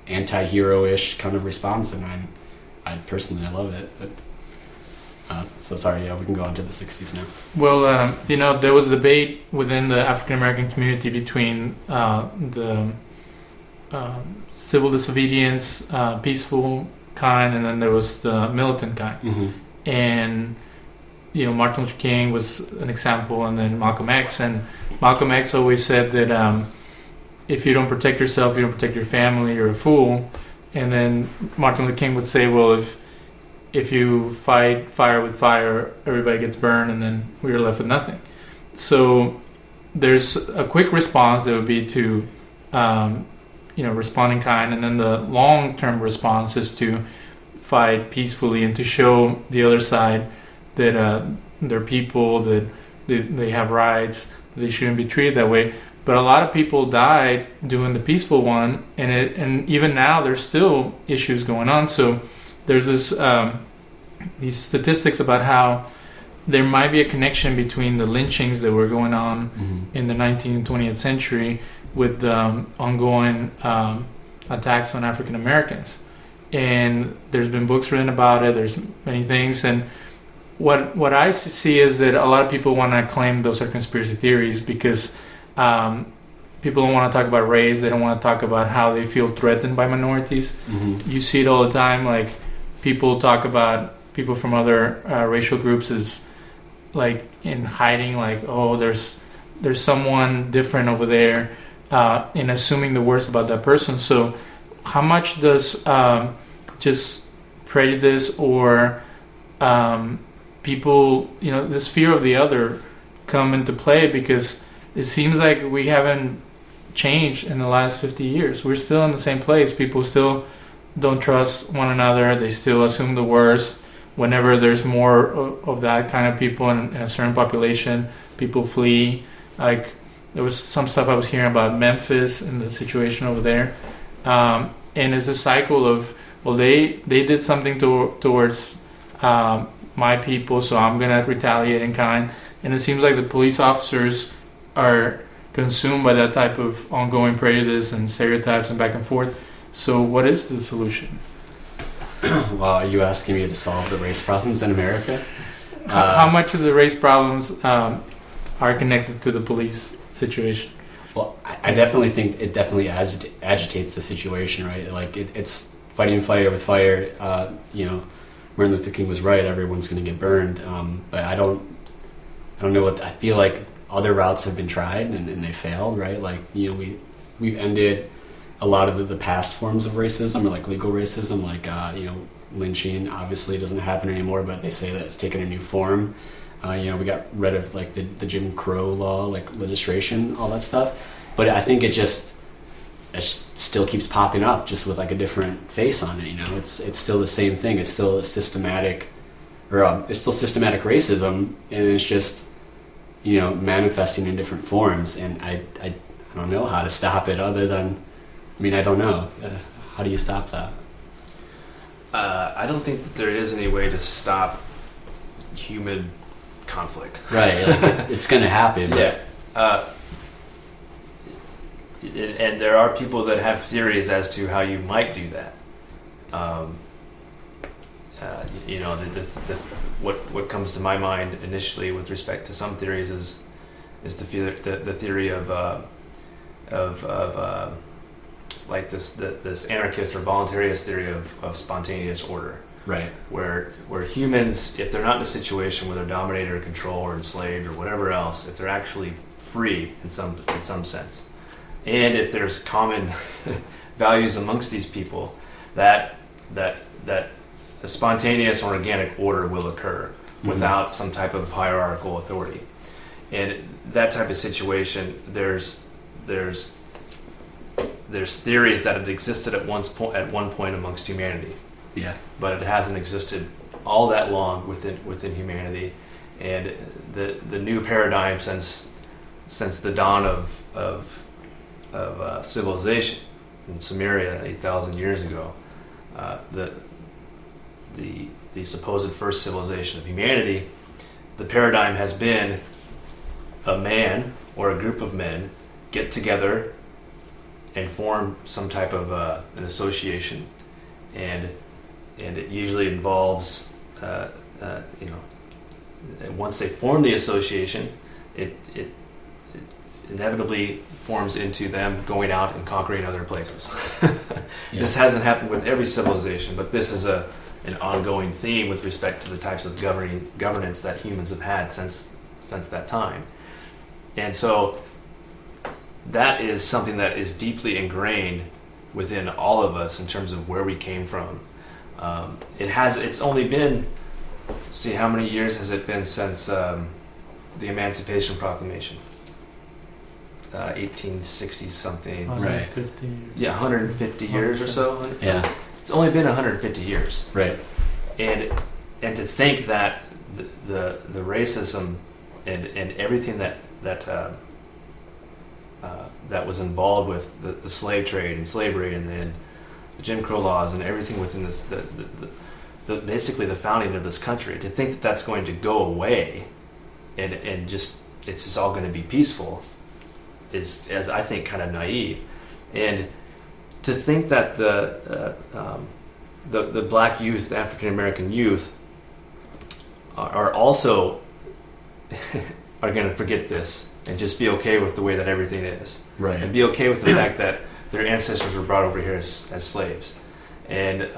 C: anti-hero-ish kind of response, and I personally love it. But, so sorry, yeah, we can go on to the 60s now.
A: Well, there was debate within the African American community between the civil disobedience, peaceful kind, and then there was the militant kind.
C: Mm-hmm.
A: And Martin Luther King was an example, and then Malcolm X. And Malcolm X always said that if you don't protect yourself, you don't protect your family, you're a fool. And then Martin Luther King would say, well, if you fight fire with fire, everybody gets burned, and then we're left with nothing. So there's a quick response that would be to, respond in kind, and then the long-term response is to fight peacefully and to show the other side that they're people, that they have rights, that they shouldn't be treated that way. But a lot of people died doing the peaceful one, and even now there's still issues going on. So there's these statistics about how there might be a connection between the lynchings that were going on in the 19th and 20th century with ongoing attacks on African Americans. And there's been books written about it. There's many things. And what I see is that a lot of people want to claim those are conspiracy theories because people don't want to talk about race. They don't want to talk about how they feel threatened by minorities.
C: Mm-hmm. You
A: see it all the time. Like, people talk about people from other racial groups as like in hiding, like, oh, there's someone different over there, and assuming the worst about that person. So how much does just prejudice or people, this fear of the other come into play? Because it seems like we haven't changed in the last 50 years. We're still in the same place. People still don't trust one another. They still assume the worst. Whenever there's more of that kind of people in a certain population, people flee. Like, there was some stuff I was hearing about Memphis and the situation over there. And it's a cycle of, well, they did something towards my people, so I'm going to retaliate in kind. And it seems like the police officers are consumed by that type of ongoing prejudice and stereotypes and back and forth. So what is the solution?
C: Well, are you asking me to solve the race problems in America?
A: How much of the race problems are connected to the police situation?
C: Well, I definitely think it definitely agitates the situation, right? Like, it's fighting fire with fire. Martin Luther King was right. Everyone's going to get burned. But I don't know what, I feel like other routes have been tried and they failed, right? Like, we've ended a lot of the past forms of racism, or like legal racism, like lynching obviously doesn't happen anymore, but they say that it's taken a new form. We got rid of like the Jim Crow law, like legislation, all that stuff. But I think it still keeps popping up, just with like a different face on it. It's still the same thing. It's still a systematic, it's still systematic racism, and it's just manifesting in different forms. And I don't know how to stop it other than, I don't know. How do you stop that?
B: I don't think that there is any way to stop human conflict.
C: Right, like it's going to happen.
B: Yeah. and there are people that have theories as to how you might do that. What comes to my mind initially with respect to some theories is the theory of like this anarchist or voluntarist theory of spontaneous order.
C: Right.
B: Where humans, if they're not in a situation where they're dominated or controlled or enslaved or whatever else, if they're actually free in some sense, and if there's common values amongst these people, that a spontaneous or organic order will occur without some type of hierarchical authority. And that type of situation, there's theories that it existed at one point amongst humanity.
C: Yeah.
B: But it hasn't existed all that long within humanity, and the new paradigm since the dawn of civilization in Sumeria 8,000 years ago, the supposed first civilization of humanity, the paradigm has been a man or a group of men get together and form some type of an association, and it usually involves once they form the association, it inevitably forms into them going out and conquering other places.
C: Yeah.
B: This hasn't happened with every civilization, but this is an ongoing theme with respect to the types of governance that humans have had since that time. And so that is something that is deeply ingrained within all of us in terms of where we came from. It's only been, see, how many years has it been since the Emancipation Proclamation? 1860 something.
A: 150 years.
B: Yeah, 150 years or so.
C: Yeah.
B: It's only been 150 years.
C: Right.
B: And to think that the racism and everything that was involved with the slave trade and slavery and then the Jim Crow laws and everything within this, basically the founding of this country, to think that that's going to go away and just it's just all going to be peaceful is, as I think, kind of naive. And to think that the black youth, the African American youth, are also are going to forget this and just be okay with the way that everything is,
C: Right.
B: and be okay with the fact that their ancestors were brought over here as slaves, and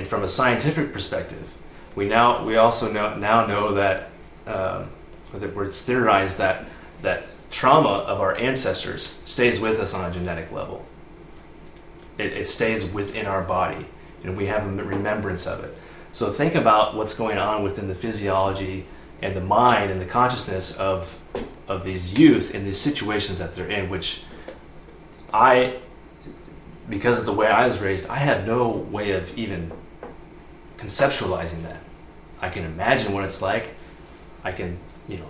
B: from a scientific perspective, we also know that it's theorized that trauma of our ancestors stays with us on a genetic level. It stays within our body, and we have a remembrance of it. So think about what's going on within the physiology and the mind and the consciousness of these youth in these situations that they're in, which because of the way I was raised, I had no way of even conceptualizing that. I can imagine what it's like. I can,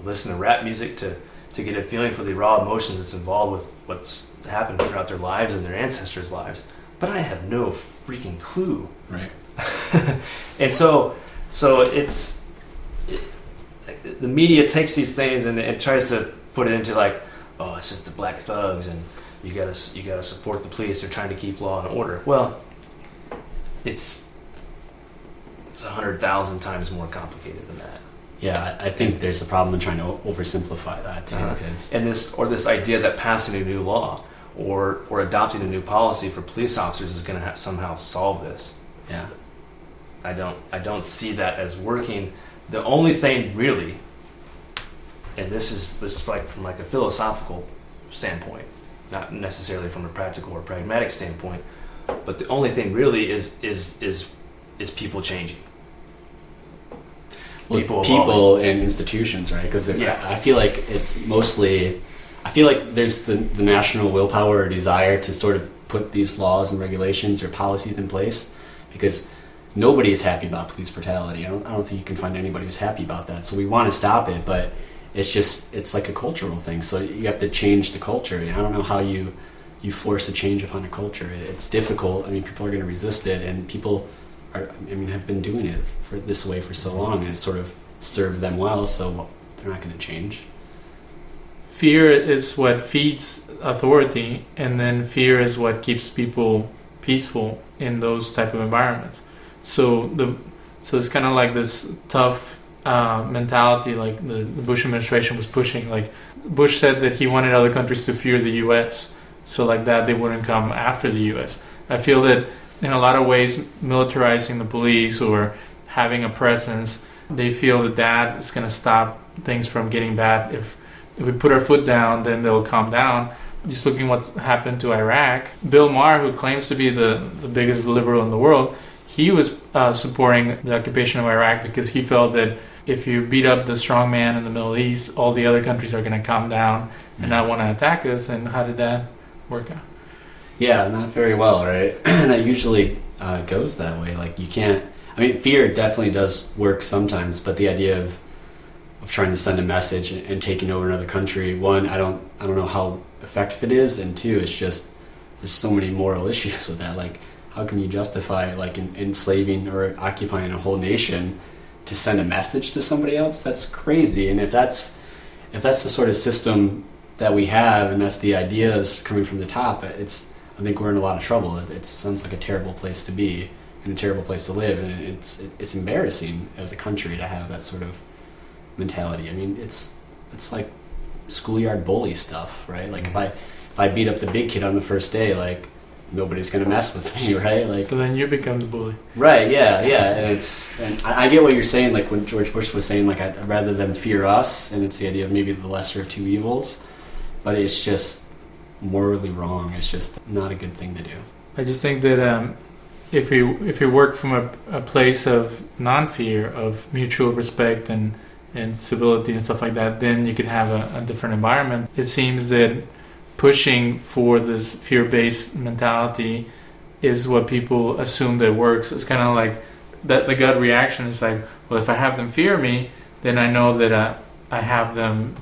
B: listen to rap music to get a feeling for the raw emotions that's involved with what's happened throughout their lives and their ancestors' lives. But I have no freaking clue.
C: Right.
B: And so the media takes these things and tries to put it into like, oh, it's just the black thugs and you gotta support the police. They're trying to keep law and order. Well, it's 100,000 times more complicated than that.
C: Yeah, I think there's a problem in trying to oversimplify that too.
B: And this idea that passing a new law or adopting a new policy for police officers is going to somehow solve this.
C: Yeah.
B: I don't see that as working. The only thing really, and this is like from like a philosophical standpoint, not necessarily from a practical or pragmatic standpoint, but the only thing really is people changing.
C: People and institutions, right? Because I feel like I feel like there's the national willpower or desire to sort of put these laws and regulations or policies in place, because nobody is happy about police brutality. I don't think you can find anybody who's happy about that. So we want to stop it, but it's like a cultural thing. So you have to change the culture. I don't know how you force a change upon a culture. It's difficult. I mean, people are going to resist it, and people have been doing it for this way for so long, and it's sort of served them well. So they're not going to change.
A: fear is what feeds authority, and then fear is what keeps people peaceful in those type of environments. So it's kind of like this tough mentality, like the Bush administration was pushing. Like Bush said that he wanted other countries to fear the U.S. so like that they wouldn't come after the U.S. I feel that in a lot of ways, militarizing the police or having a presence, they feel that is going to stop things from getting bad. If we put our foot down, then they'll calm down. Just looking what's happened to Iraq, Bill Maher, who claims to be the biggest liberal in the world, he was supporting the occupation of Iraq because he felt that if you beat up the strong man in the Middle East, all the other countries are going to calm down and not want to attack us. And how did that work out?
C: Yeah, not very well, right? And that usually goes that way. Like you can't. I mean, fear definitely does work sometimes, but the idea of trying to send a message and taking over another country, one, I don't know how effective it is, and two, it's just there's so many moral issues with that. Like, how can you justify like enslaving or occupying a whole nation to send a message to somebody else? That's crazy. And if that's the sort of system that we have, and that's the ideas coming from the top, I think we're in a lot of trouble. It sounds like a terrible place to be and a terrible place to live, and it's embarrassing as a country to have that sort of mentality. I mean, it's like schoolyard bully stuff, right? Like if I beat up the big kid on the first day, like nobody's gonna mess with me, right? Like
A: so then you become the bully,
C: right? Yeah. And I get what you're saying. Like when George Bush was saying, like I'd rather them fear us, and it's the idea of maybe the lesser of two evils, but it's just morally wrong. It's just not a good thing to do.
A: I just think that if you work from a place of non-fear, of mutual respect and civility and stuff like that, then you could have a different environment. It seems that pushing for this fear-based mentality is what people assume that works. It's kind of like that the gut reaction is like, well, if I have them fear me, then I know that I have them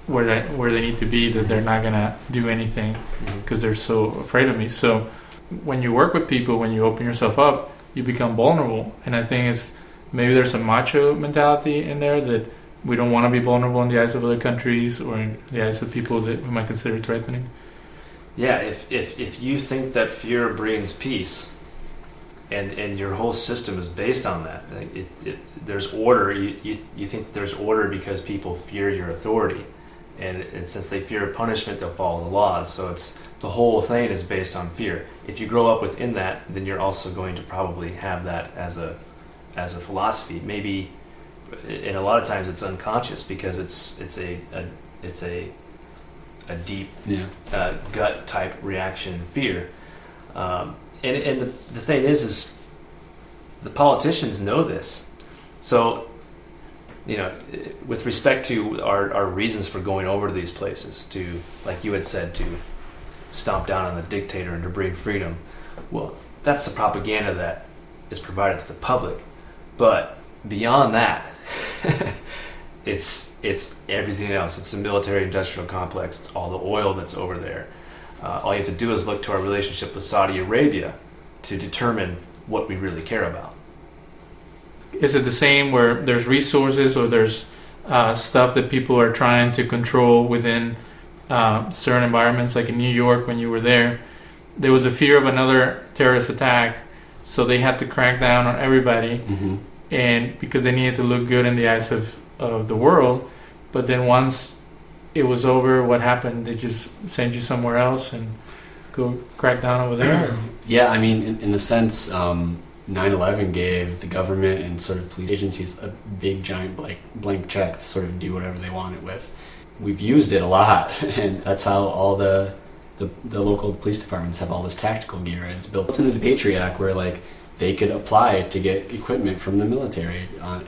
A: where they need to be, that they're not going to do anything because they're so afraid of me. So when you work with people, when you open yourself up, you become vulnerable. And I think maybe there's a macho mentality in there that we don't want to be vulnerable in the eyes of other countries or in the eyes of people that we might consider threatening.
B: Yeah, if you think that fear brings peace, and your whole system is based on that, there's order. You think there's order because people fear your authority, and since they fear punishment, they'll follow the laws. So it's the whole thing is based on fear. If you grow up within that, then you're also going to probably have that as a philosophy. Maybe, and a lot of times it's unconscious because it's a deep gut type reaction, fear. And the thing is the politicians know this. So, with respect to our reasons for going over to these places, to, like you had said, to stomp down on the dictator and to bring freedom, well, that's the propaganda that is provided to the public. But beyond that, it's everything else. It's the military-industrial complex. It's all the oil that's over there. All you have to do is look to our relationship with Saudi Arabia to determine what we really care about.
A: Is it the same where there's resources or there's stuff that people are trying to control within certain environments? Like in New York, when you were there was a fear of another terrorist attack, so they had to crack down on everybody, and because they needed to look good in the eyes of the world. But then once it was over, what happened? They just send you somewhere else and go crack down over there?
C: Yeah, I mean, in a sense, 9/11 gave the government and sort of police agencies a big, giant blank check to sort of do whatever they wanted with. We've used it a lot, and that's how all the local police departments have all this tactical gear. It's built into the Patriot Act where, like, they could apply to get equipment from the military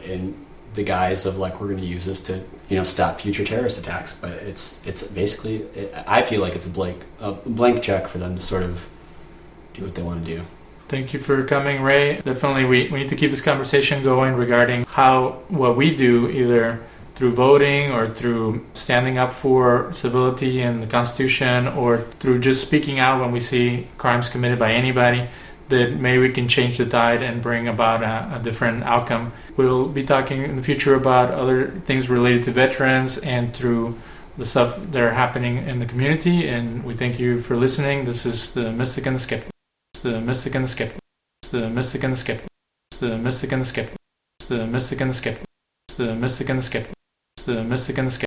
C: in the guise of, like, we're going to use this to, stop future terrorist attacks. But it's basically, I feel like it's a blank check for them to sort of do what they want to do.
A: Thank you for coming, Ray. Definitely, we need to keep this conversation going regarding what we do, either through voting or through standing up for civility and the Constitution, or through just speaking out when we see crimes committed by anybody, that maybe we can change the tide and bring about a different outcome. We'll be talking in the future about other things related to veterans and through the stuff that are happening in the community. And we thank you for listening. This is the Mystic and the Skeptic. The Mystic and the Skeptic. The Mystic and the Skeptic. The Mystic and the Skeptic. The Mystic and the Skeptic. The Mystic and the Skeptic. The Mystic and the Skeptic.